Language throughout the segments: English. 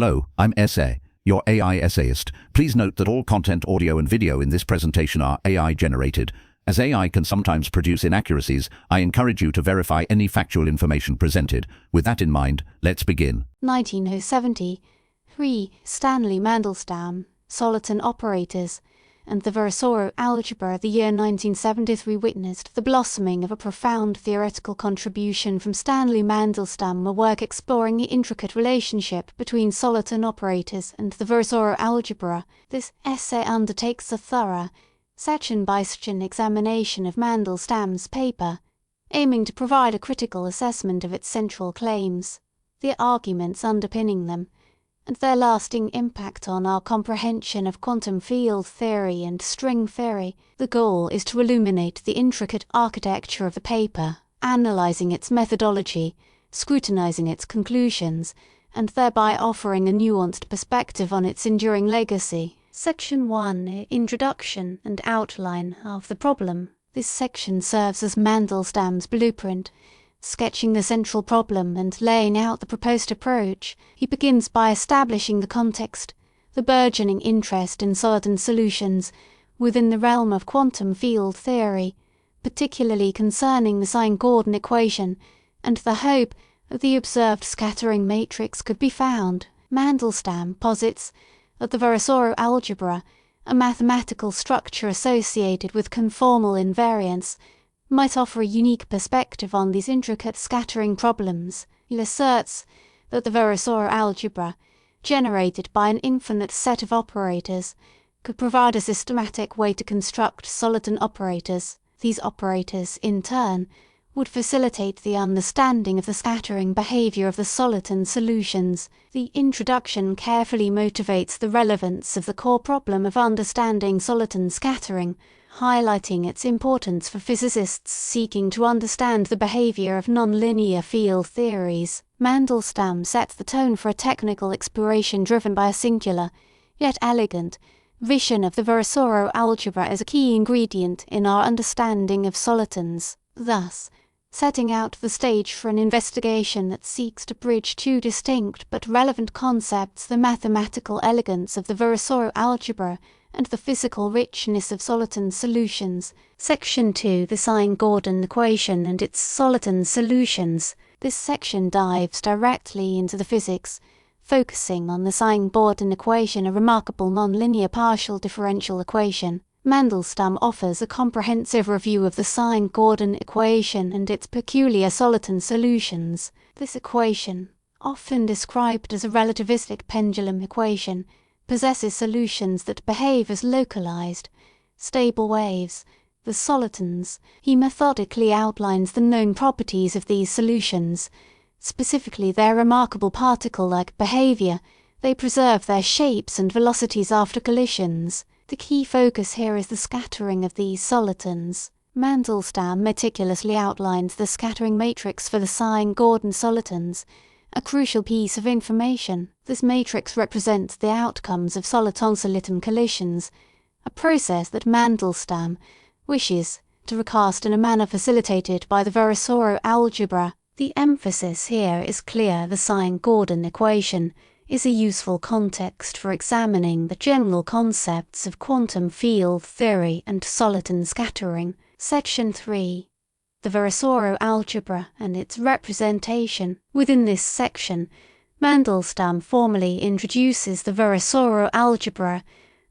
Hello, I'm Essay, your AI essayist. Please note that all content, audio and video in this presentation are AI generated. As AI can sometimes produce inaccuracies, I encourage you to verify any factual information presented. With that in mind, let's begin. 1970, Stanley Mandelstam, Soliton operators, and the Virasoro algebra. The year 1973 witnessed the blossoming of a profound theoretical contribution from Stanley Mandelstam, a work exploring the intricate relationship between Soliton operators and the Virasoro algebra. This essay undertakes a thorough, section-by-section examination of Mandelstam's paper, aiming to provide a critical assessment of its central claims, the arguments underpinning them, and their lasting impact on our comprehension of quantum field theory and string theory. The goal is to illuminate the intricate architecture of the paper, analyzing its methodology, scrutinizing its conclusions, and thereby offering a nuanced perspective on its enduring legacy. Section 1, Introduction and Outline of the Problem. This section serves as Mandelstam's blueprint, sketching the central problem and laying out the proposed approach. He begins by establishing the context, the burgeoning interest in Soliton solutions within the realm of quantum field theory, particularly concerning the Sine-Gordon equation, and the hope that the observed scattering matrix could be found. Mandelstam posits that the Virasoro algebra, a mathematical structure associated with conformal invariance, might offer a unique perspective on these intricate scattering problems. He asserts that the Virasoro algebra, generated by an infinite set of operators, could provide a systematic way to construct Soliton operators. These operators, in turn, would facilitate the understanding of the scattering behavior of the Soliton solutions. The introduction carefully motivates the relevance of the core problem of understanding Soliton scattering, highlighting its importance for physicists seeking to understand the behavior of nonlinear field theories. Mandelstam set the tone for a technical exploration driven by a singular, yet elegant, vision of the Virasoro algebra as a key ingredient in our understanding of solitons, thus setting out the stage for an investigation that seeks to bridge two distinct but relevant concepts: the mathematical elegance of the Virasoro algebra and the physical richness of Soliton solutions. Section 2, the Sine-Gordon equation and its Soliton solutions. This section dives directly into the physics, focusing on the Sine-Gordon equation, a remarkable nonlinear partial differential equation. Mandelstam offers a comprehensive review of the Sine-Gordon equation and its peculiar Soliton solutions. This equation, often described as a relativistic pendulum equation, possesses solutions that behave as localized, stable waves, the solitons. He methodically outlines the known properties of these solutions, specifically their remarkable particle-like behavior. They preserve their shapes and velocities after collisions. The key focus here is the scattering of these solitons. Mandelstam meticulously outlines the scattering matrix for the Sine-Gordon solitons, a crucial piece of information. This matrix represents the outcomes of soliton-soliton collisions, a process that Mandelstam wishes to recast in a manner facilitated by the Virasoro algebra. The emphasis here is clear. The Sine-Gordon equation is a useful context for examining the general concepts of quantum field theory and soliton scattering. Section 3. The Virasoro algebra and its representation. Within this section, Mandelstam formally introduces the Virasoro algebra,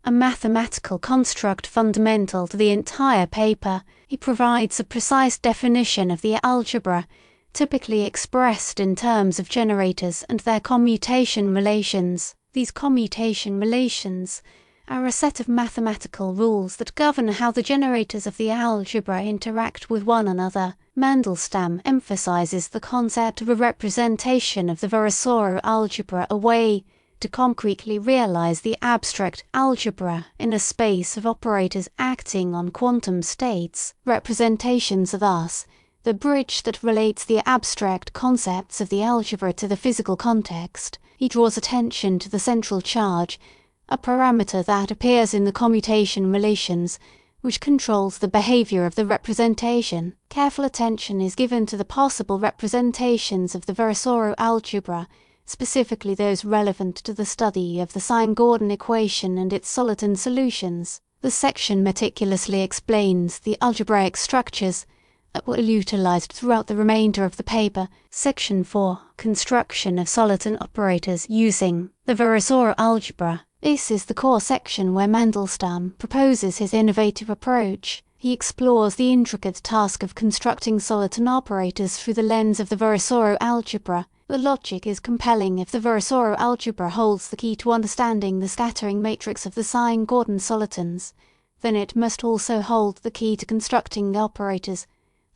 a mathematical construct fundamental to the entire paper. He provides a precise definition of the algebra, typically expressed in terms of generators and their commutation relations. These commutation relations are a set of mathematical rules that govern how the generators of the algebra interact with one another. Mandelstam emphasizes the concept of a representation of the Virasoro algebra, a way to concretely realize the abstract algebra in a space of operators acting on quantum states. Representations are thus the bridge that relates the abstract concepts of the algebra to the physical context. He draws attention to the central charge, a parameter that appears in the commutation relations, which controls the behavior of the representation. Careful attention is given to the possible representations of the Virasoro algebra specifically those relevant to the study of the Sine-Gordon equation and its Soliton solutions. The section meticulously explains the algebraic structures that were utilized throughout the remainder of the paper. Section 4. Construction of Soliton operators using the Virasoro algebra. This is the core section where Mandelstam proposes his innovative approach. He explores the intricate task of constructing Soliton operators through the lens of the Virasoro algebra. The logic is compelling if the Virasoro algebra holds the key to understanding the scattering matrix of the Sine-Gordon solitons, then it must also hold the key to constructing the operators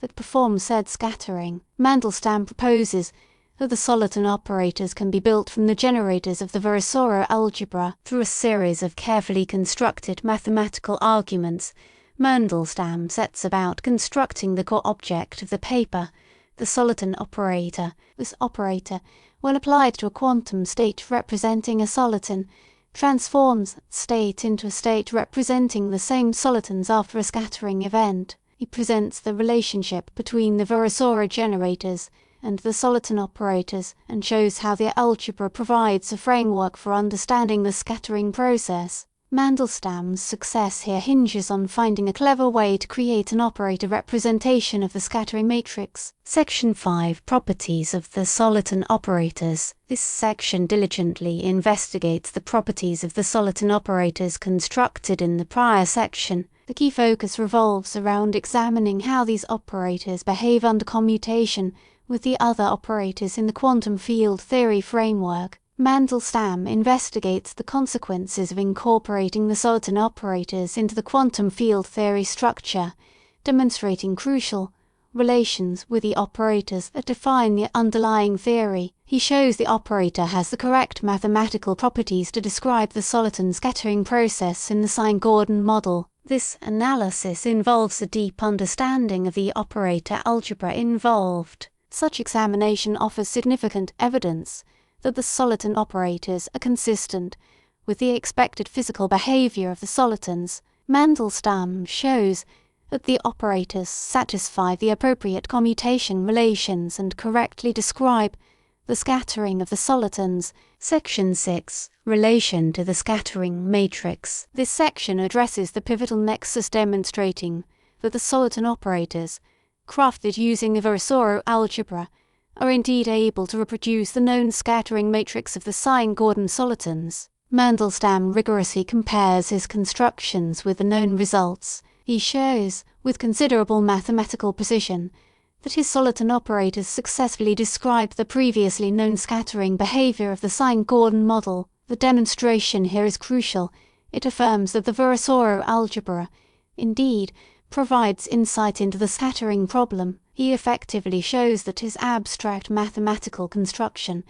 that perform said scattering. Mandelstam proposes that the Soliton operators can be built from the generators of the Virasoro algebra through a series of carefully constructed mathematical arguments. Mandelstam sets about constructing the core object of the paper, the Soliton operator. This operator, when applied to a quantum state representing a soliton, transforms that state into a state representing the same solitons after a scattering event. He presents the relationship between the Virasoro generators and the Soliton operators and shows how the algebra provides a framework for understanding the scattering process. Mandelstam's success here hinges on finding a clever way to create an operator representation of the scattering matrix. Section 5. Properties of the Soliton operators. This section diligently investigates the properties of the Soliton operators constructed in the prior section. The key focus revolves around examining how these operators behave under commutation with the other operators in the quantum field theory framework. Mandelstam investigates the consequences of incorporating the Soliton operators into the quantum field theory structure, demonstrating crucial relations with the operators that define the underlying theory. He shows the operator has the correct mathematical properties to describe the Soliton scattering process in the Sine-Gordon model. This analysis involves a deep understanding of the operator algebra involved. Such examination offers significant evidence that the Soliton operators are consistent with the expected physical behavior of the solitons. Mandelstam shows that the operators satisfy the appropriate commutation relations and correctly describe the scattering of the solitons. Section 6. Relation to the scattering matrix. This section addresses the pivotal nexus demonstrating that the Soliton operators, crafted using the Virasoro algebra, are indeed able to reproduce the known scattering matrix of the Sine-Gordon solitons. Mandelstam rigorously compares his constructions with the known results. He shows, with considerable mathematical precision, that his Soliton operators successfully describe the previously known scattering behavior of the Sine-Gordon model. The demonstration here is crucial. It affirms that the Virasoro algebra, indeed, provides insight into the scattering problem. He effectively shows that his abstract mathematical construction,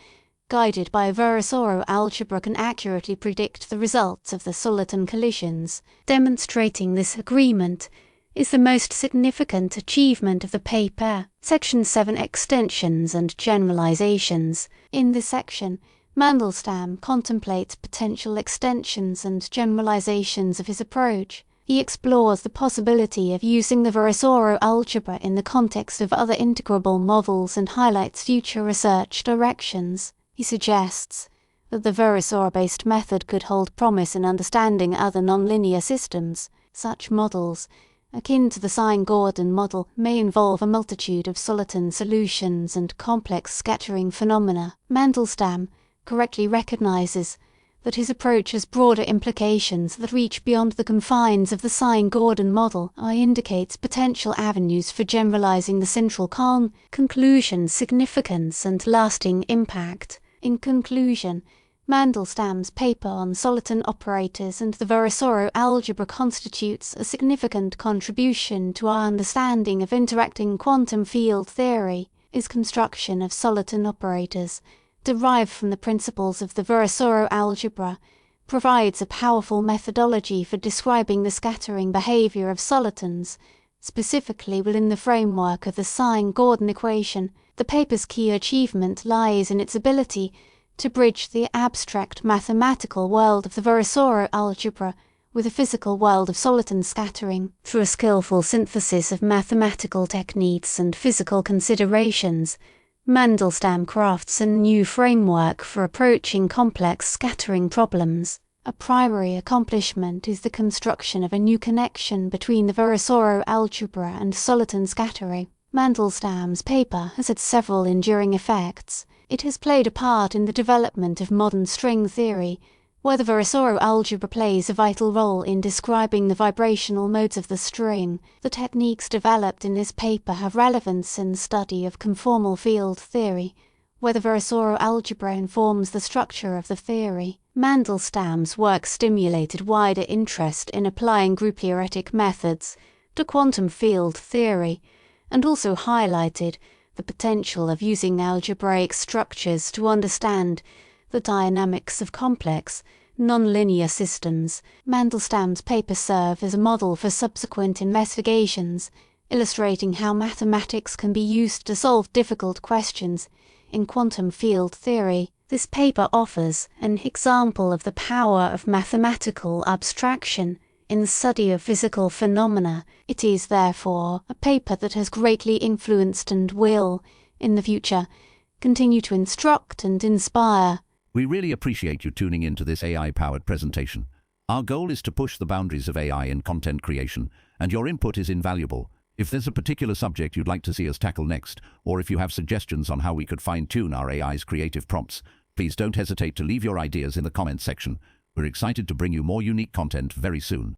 guided by a Virasoro algebra, can accurately predict the results of the Soliton collisions. Demonstrating this agreement is the most significant achievement of the paper. Section 7. Extensions and generalizations. In this section, Mandelstam contemplates potential extensions and generalizations of his approach. He explores the possibility of using the Virasoro algebra in the context of other integrable models and highlights future research directions. He suggests that the Virasoro-based method could hold promise in understanding other nonlinear systems. Such models, akin to the Sine-Gordon model, may involve a multitude of Soliton solutions and complex scattering phenomena. Mandelstam correctly recognizes that his approach has broader implications that reach beyond the confines of the Sine-Gordon model. Indicates potential avenues for generalizing the central conclusion, significance, and lasting impact. In conclusion, Mandelstam's paper on Soliton operators and the Virasoro algebra constitutes a significant contribution to our understanding of interacting quantum field theory. His construction of Soliton operators, derived from the principles of the Virasoro algebra, provides a powerful methodology for describing the scattering behavior of solitons, specifically within the framework of the Sine-Gordon equation. The paper's key achievement lies in its ability to bridge the abstract mathematical world of the Virasoro algebra with the physical world of Soliton scattering. Through a skillful synthesis of mathematical techniques and physical considerations, Mandelstam crafts a new framework for approaching complex scattering problems. A primary accomplishment is the construction of a new connection between the Virasoro algebra and Soliton scattering. Mandelstam's paper has had several enduring effects. It has played a part in the development of modern string theory, where the Virasoro algebra plays a vital role in describing the vibrational modes of the string. The techniques developed in this paper have relevance in the study of conformal field theory, where the Virasoro algebra informs the structure of the theory. Mandelstam's work stimulated wider interest in applying group theoretic methods to quantum field theory, and also highlighted the potential of using algebraic structures to understand the dynamics of complex, nonlinear systems. Mandelstam's papers serve as a model for subsequent investigations, illustrating how mathematics can be used to solve difficult questions in quantum field theory. This paper offers an example of the power of mathematical abstraction in the study of physical phenomena. It is, therefore, a paper that has greatly influenced and will, in the future, continue to instruct and inspire. We really appreciate you tuning in to this AI-powered presentation. Our goal is to push the boundaries of AI in content creation, and your input is invaluable. If there's a particular subject you'd like to see us tackle next, or if you have suggestions on how we could fine-tune our AI's creative prompts, please don't hesitate to leave your ideas in the comments section. We're excited to bring you more unique content very soon.